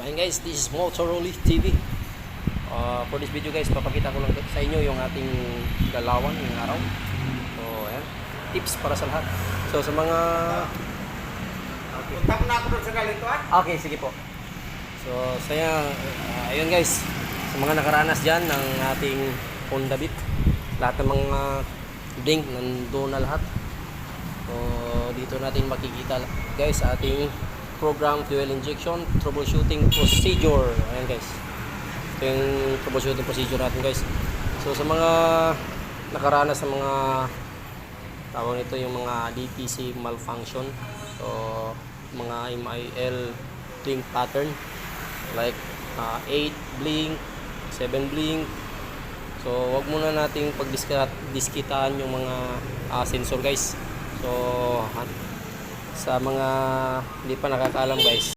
Ayun guys, this is Motorola TV. For this video guys, papakita ko lang sa inyo yung ating galawan ngayong araw. So ayan, tips para sa lahat. So sa mga Punta mo na ako doon sa galito okay, sige po. So saya, ayun guys, sa mga nakaranas dyan ng ating Honda Beat, lahat ng mga blink nandoon na lahat. So dito natin makikita guys ating program fuel injection troubleshooting procedure. Ayan guys, ito yung troubleshooting procedure natin guys. So sa mga nakaranas ng mga tawag nito yung mga DTC malfunction, so mga MIL blink pattern like 8 blink, 7 blink, so wag muna nating pagdiskitaan yung mga sensor guys. So sa mga hindi pa nakakaalam guys,